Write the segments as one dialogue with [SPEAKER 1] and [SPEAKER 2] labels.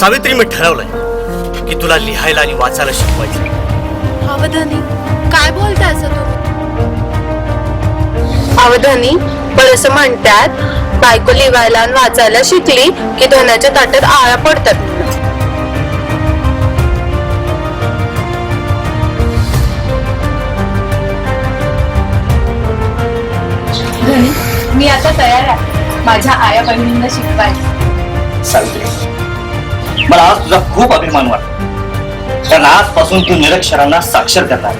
[SPEAKER 1] सावित्री, मी ठरवलंय की तुला लिहायला आणि वाचायला शिकवायचं.
[SPEAKER 2] अवधानी, काय बोलताय असं तुम्ही?
[SPEAKER 3] अवधानी, पण असं म्हणतात बायको लिहायला आणि वाचायला शिकली की धनाच्या ताटात आळा पडतात.
[SPEAKER 2] धनी, मी आता तयार आहे माझ्या आया बहिणींना शिकवायला.
[SPEAKER 1] सावित्री, मला आज तुझा खूप अभिमान वाटतो, कारण आजपासून तू निरक्षरांना साक्षर करणार.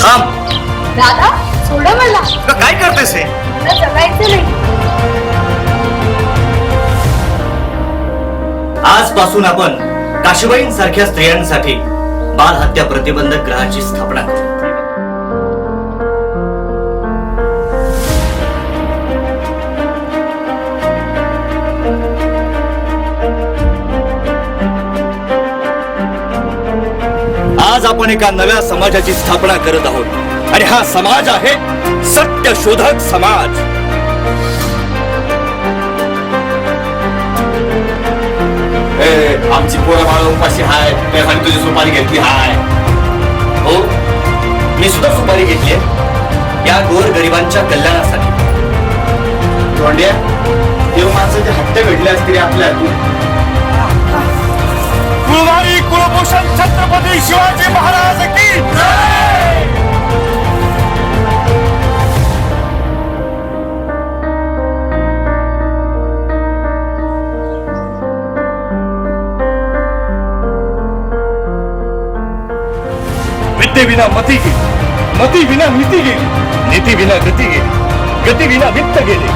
[SPEAKER 1] थांब.
[SPEAKER 2] दादा, सोडा मला.
[SPEAKER 1] तुला काय करतेस हे?
[SPEAKER 2] मला जगायचं नाही.
[SPEAKER 1] आजपासून आपण काशीबाईंसारख्या स्त्रियांसाठी बाल हत्या प्रतिबंधक गृहाची स्थापना करू. आज आपण एका नव्या समाजाची स्थापना करत आहोत आणि हा समाज आहे सत्यशोधक समाज. आमची पोरं बाळ उपाशी हाय, त्यासाठी तुझी सुपारी घेतली हाय. हो, मी सुद्धा सुपारी घेतली या गोर गरिबांच्या कल्याणासाठी.
[SPEAKER 4] धोंड्या, देव माणसाचे हत्या भेटले असतील आपल्या
[SPEAKER 1] कुलवारी कुलभूषण छत्रपती शिवाजी महाराज की जय.
[SPEAKER 4] विद्ये विना मती गेली, मती विना नीती गेली, नीती विना गती गेली, गती विना वित्त गेले,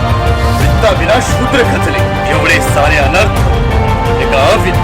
[SPEAKER 4] वित्ता विना शूद्र खचले. एवढे सारे अनर्थ एका अविद्या